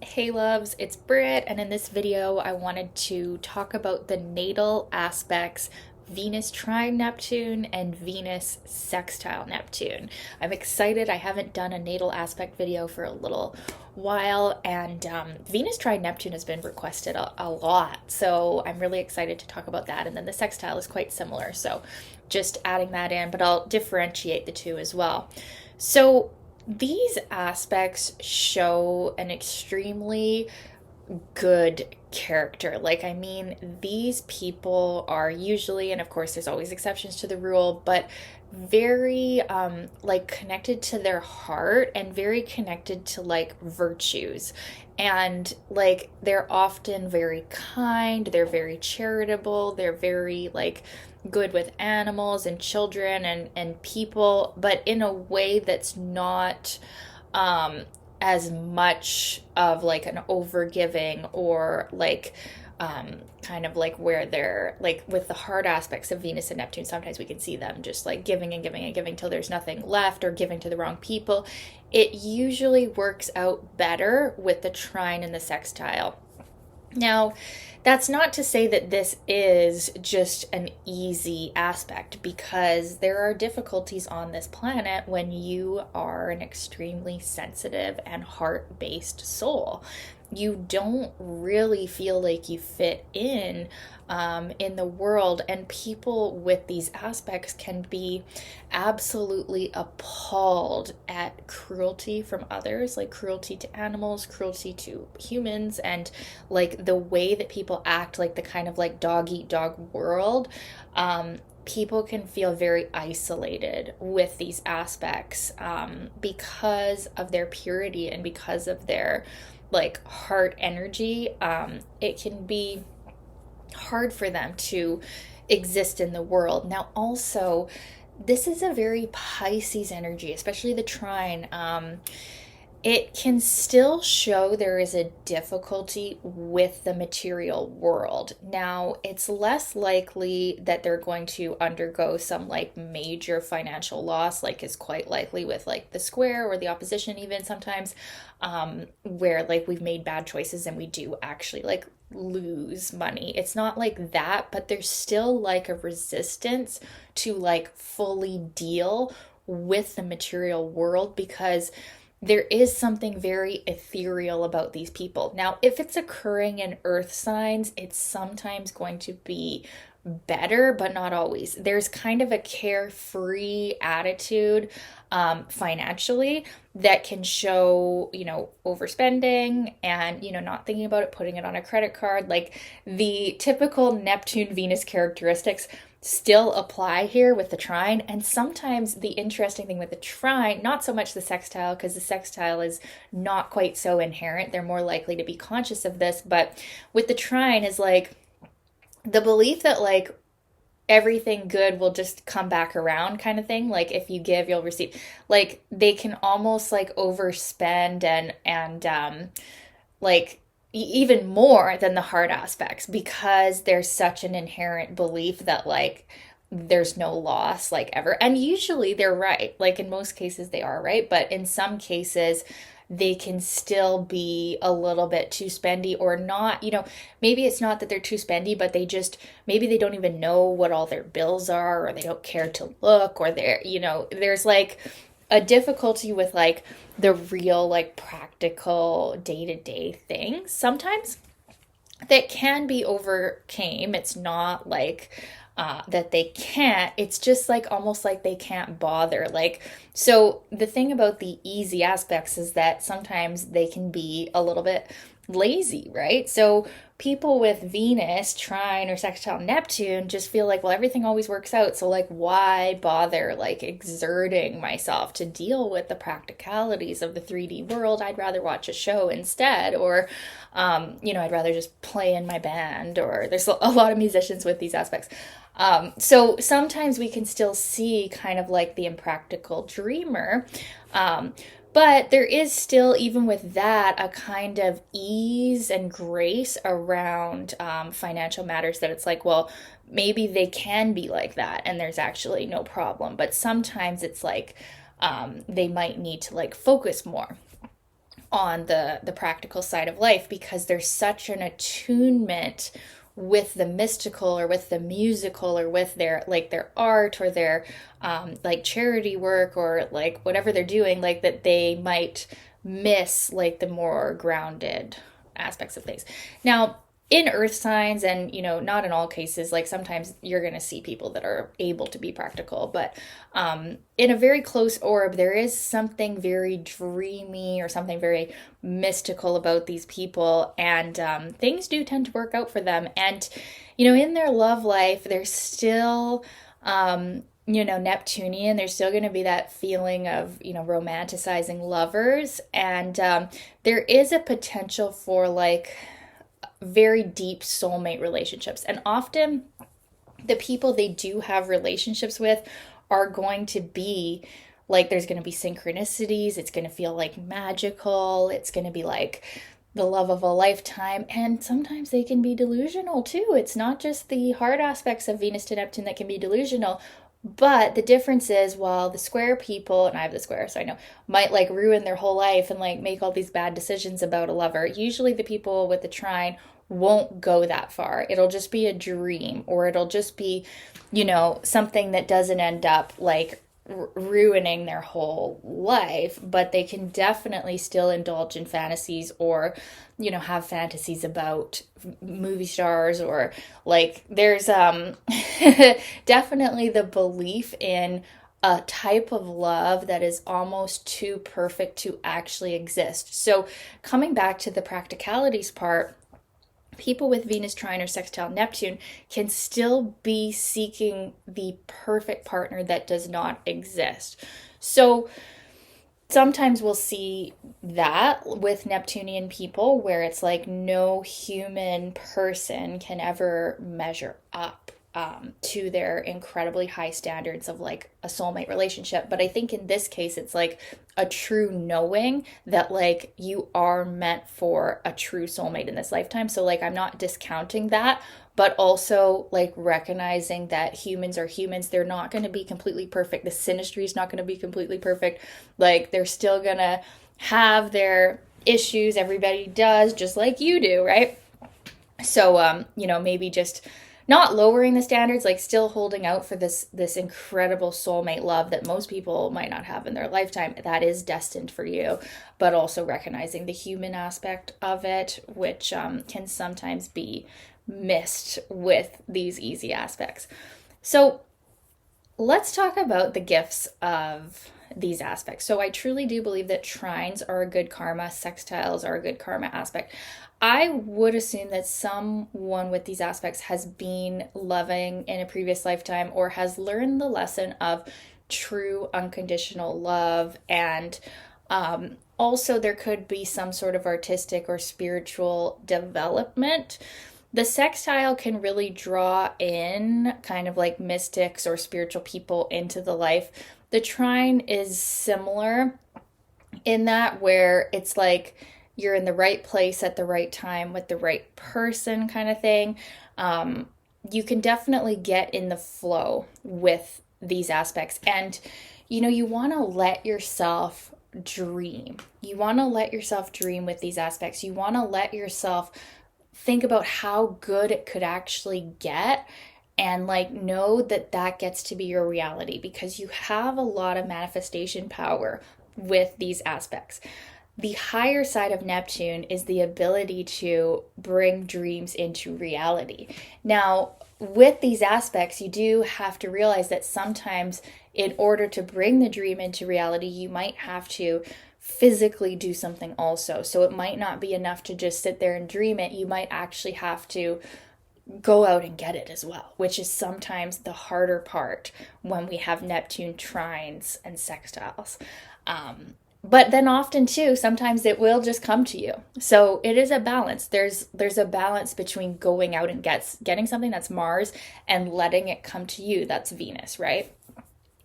Hey loves, it's Britt, and in this video I wanted to talk about the natal aspects Venus Trine Neptune and Venus Sextile Neptune. I'm excited. I haven't done a natal aspect video for a little while, and Venus Trine Neptune has been requested a lot, so I'm really excited to talk about that. And then the sextile is quite similar, so just adding that in, but I'll differentiate the two as well. So these aspects show an extremely good character. These people are usually, and of course, there's always exceptions to the rule, but very connected to their heart and very connected to virtues. And they're often very kind, they're very charitable, they're very good with animals and children and people, but in a way that's not as much of an overgiving or kind of where they're with the hard aspects of Venus and Neptune. Sometimes we can see them just giving and giving and giving till there's nothing left, or giving to the wrong people. It usually works out better with the trine and the sextile. Now, that's not to say that this is just an easy aspect, because there are difficulties on this planet when you are an extremely sensitive and heart-based soul. You don't really feel like you fit in the world, and people with these aspects can be absolutely appalled at cruelty from others, like cruelty to animals, cruelty to humans, and the way that people act, the kind of dog eat dog world. People can feel very isolated with these aspects because of their purity and because of their heart energy. It can be hard for them to exist in the world. Now, also, this is a very Pisces energy, especially the trine. It can still show there is a difficulty with the material world. Now, it's less likely that they're going to undergo some major financial loss, is quite likely with the square or the opposition, even sometimes, where we've made bad choices and we do actually lose money. It's not like that, but there's still a resistance to fully deal with the material world, because there is something very ethereal about these people. Now, if it's occurring in earth signs, it's sometimes going to be better, but not always. There's kind of a carefree attitude financially that can show, overspending and, not thinking about it, putting it on a credit card. The typical Neptune Venus characteristics still apply here with the trine. And sometimes the interesting thing with the trine, not so much the sextile, because the sextile is not quite so inherent, they're more likely to be conscious of this, but with the trine is the belief that everything good will just come back around, kind of thing. If you give, you'll receive. They can almost overspend and even more than the hard aspects, because there's such an inherent belief that there's no loss ever. And usually they're right. In most cases they are right, but in some cases they can still be a little bit too spendy, or not. Maybe it's not that they're too spendy, but maybe they don't even know what all their bills are, or they don't care to look, or there's a difficulty with the real practical day-to-day things sometimes that can be overcame. It's not that they can't, it's just almost they can't bother. So the thing about the easy aspects is that sometimes they can be a little bit lazy, right? So people with Venus, trine, or sextile Neptune just feel well, everything always works out. So why bother exerting myself to deal with the practicalities of the 3D world? I'd rather watch a show instead, or, I'd rather just play in my band, or there's a lot of musicians with these aspects. So sometimes we can still see kind of the impractical dreamer. But there is still, even with that, a kind of ease and grace around financial matters, that it's well, maybe they can be like that and there's actually no problem. But sometimes it's they might need to focus more. on the practical side of life, because there's such an attunement with the mystical or with the musical or with their like their art or their like charity work or like whatever they're doing, like that they might miss like the more grounded aspects of things. Now, in earth signs, and not in all cases, like sometimes you're going to see people that are able to be practical, but in a very close orb there is something very dreamy or something very mystical about these people, and things do tend to work out for them. And in their love life they're still Neptunian. There's still going to be that feeling of, romanticizing lovers. And there is a potential for like very deep soulmate relationships. And often the people they do have relationships with are going to be like, there's going to be synchronicities. It's going to feel like magical. It's going to be like the love of a lifetime. And sometimes they can be delusional too. It's not just the hard aspects of Venus to Neptune that can be delusional. But the difference is, while the square people, and I have the square, so I know, might like ruin their whole life and like make all these bad decisions about a lover, usually the people with the trine won't go that far. It'll just be a dream, or it'll just be, something that doesn't end up like ruining their whole life, but they can definitely still indulge in fantasies, or have fantasies about movie stars, or like there's definitely the belief in a type of love that is almost too perfect to actually exist. So coming back to the practicalities part, people with Venus trine or sextile Neptune can still be seeking the perfect partner that does not exist. So sometimes we'll see that with Neptunian people, where it's like no human person can ever measure up to their incredibly high standards of like a soulmate relationship. But I think in this case, it's like a true knowing that like you are meant for a true soulmate in this lifetime. So like I'm not discounting that, but also like recognizing that humans are humans. They're not going to be completely perfect. The synastry is not going to be completely perfect. Like they're still going to have their issues. Everybody does, just like you do, right? So, maybe just not lowering the standards, like still holding out for this incredible soulmate love that most people might not have in their lifetime. That is destined for you, but also recognizing the human aspect of it, which can sometimes be missed with these easy aspects. So let's talk about the gifts of these aspects. So I truly do believe that trines are a good karma, sextiles are a good karma aspect. I would assume that someone with these aspects has been loving in a previous lifetime, or has learned the lesson of true unconditional love. And also there could be some sort of artistic or spiritual development. The sextile can really draw in kind of like mystics or spiritual people into the life. The trine is similar in that, where it's like you're in the right place at the right time with the right person kind of thing. You can definitely get in the flow with these aspects. And, you want to let yourself dream. You want to let yourself dream with these aspects. You want to let yourself think about how good it could actually get, and like know that that gets to be your reality, because you have a lot of manifestation power with these aspects. The higher side of Neptune is the ability to bring dreams into reality. Now, with these aspects, you do have to realize that sometimes in order to bring the dream into reality, you might have to physically do something also. So it might not be enough to just sit there and dream it. You might actually have to go out and get it as well, which is sometimes the harder part when we have Neptune trines and sextiles. But then often too, sometimes it will just come to you. So it is a balance. There's a balance between going out and getting something, that's Mars, and letting it come to you, that's Venus, right?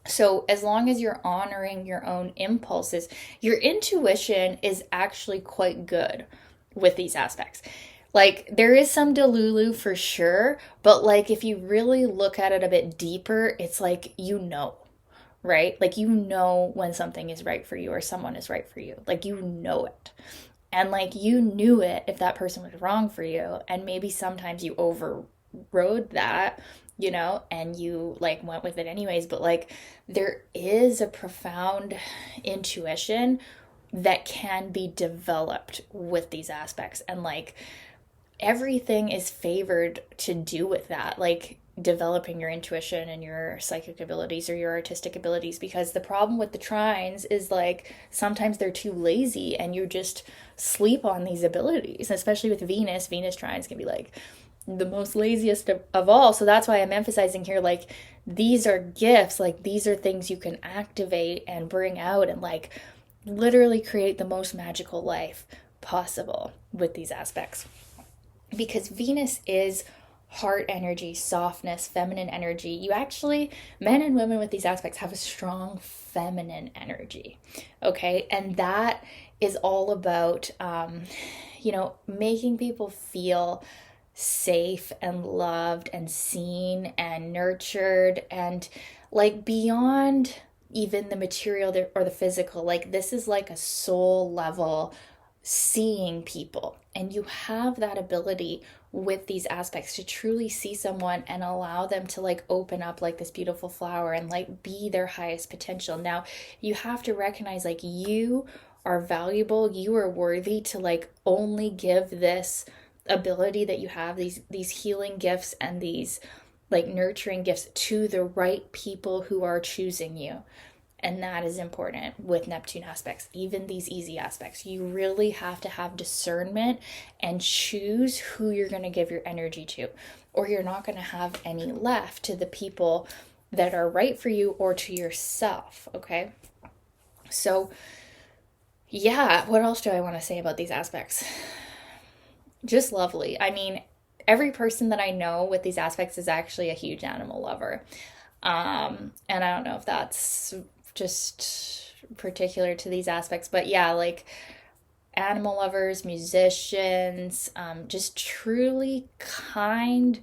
So as long as you're honoring your own impulses, your intuition is actually quite good with these aspects. Like there is some delulu for sure, but like if you really look at it a bit deeper, it's like, right? Like, you know when something is right for you or someone is right for you. Like, you know it. And like, you knew it if that person was wrong for you. And maybe sometimes you overrode that, and you like went with it anyways. But like, there is a profound intuition that can be developed with these aspects. And like, everything is favored to do with that, like developing your intuition and your psychic abilities or your artistic abilities. Because the problem with the trines is like, sometimes they're too lazy and you just sleep on these abilities, especially with Venus trines can be like the most laziest of all. So that's why I'm emphasizing here, like, these are gifts, like these are things you can activate and bring out and like literally create the most magical life possible with these aspects. Because Venus is heart energy, softness, feminine energy. You actually, men and women with these aspects have a strong feminine energy. Okay. And that is all about, making people feel safe and loved and seen and nurtured and like beyond even the material or the physical. Like, this is like a soul level seeing people. And you have that ability with these aspects to truly see someone and allow them to like open up like this beautiful flower and like be their highest potential. Now, you have to recognize like, you are valuable, you are worthy to like only give this ability that you have, these healing gifts and these like nurturing gifts, to the right people who are choosing you. And that is important with Neptune aspects, even these easy aspects. You really have to have discernment and choose who you're going to give your energy to, or you're not going to have any left to the people that are right for you or to yourself. Okay. So yeah, what else do I want to say about these aspects? Just lovely. I mean, every person that I know with these aspects is actually a huge animal lover. And I don't know if that's just particular to these aspects, but yeah, like animal lovers, musicians, just truly kind,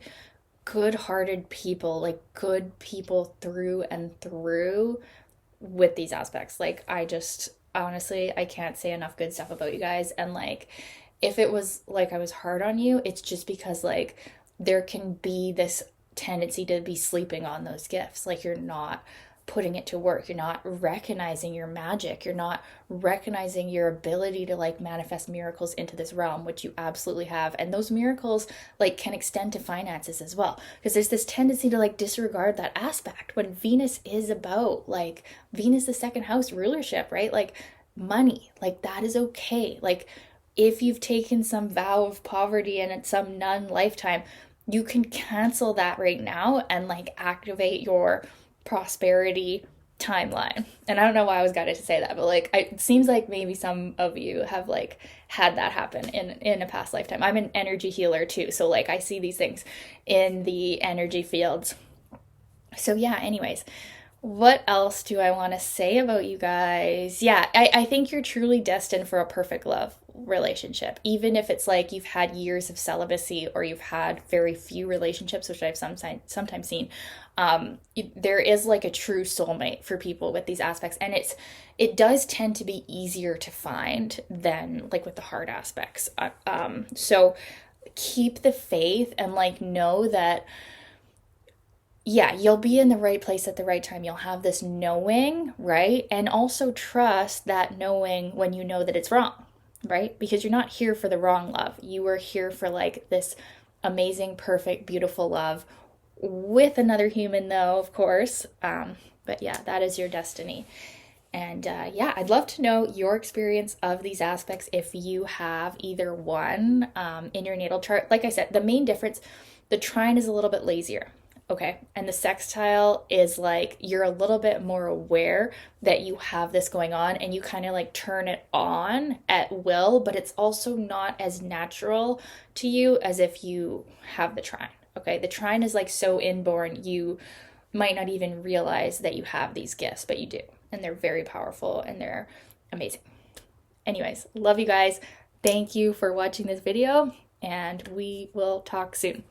good-hearted people, like good people through and through with these aspects. Like, I just honestly, I can't say enough good stuff about you guys. And like, if it was like I was hard on you, it's just because like there can be this tendency to be sleeping on those gifts. Like, you're not putting it to work. You're not recognizing your magic. You're not recognizing your ability to like manifest miracles into this realm, which you absolutely have. And those miracles like can extend to finances as well. Because there's this tendency to like disregard that aspect when Venus is about like Venus, the second house rulership, right? Like money, like that is okay. Like, if you've taken some vow of poverty and it's some nun lifetime, you can cancel that right now and like activate your prosperity timeline. And I don't know why I was guided to say that, but like, it seems like maybe some of you have like had that happen in a past lifetime. I'm an energy healer too, so like I see these things in the energy fields. So yeah, anyways, what else do I want to say about you guys? Yeah, I think you're truly destined for a perfect love relationship. Even if it's like you've had years of celibacy or you've had very few relationships, which I've sometimes seen, there is like a true soulmate for people with these aspects. And it does tend to be easier to find than like with the hard aspects. So keep the faith and like know that, yeah, you'll be in the right place at the right time. You'll have this knowing, right? And also trust that knowing when you know that it's wrong, right? Because you're not here for the wrong love. You are here for like this amazing, perfect, beautiful love with another human, though, of course. But yeah, that is your destiny. And yeah, I'd love to know your experience of these aspects if you have either one in your natal chart. Like I said, the main difference, the trine is a little bit lazier. Okay. And the sextile is like, you're a little bit more aware that you have this going on and you kind of like turn it on at will, but it's also not as natural to you as if you have the trine. Okay. The trine is like so inborn, you might not even realize that you have these gifts, but you do. And they're very powerful and they're amazing. Anyways, love you guys. Thank you for watching this video and we will talk soon.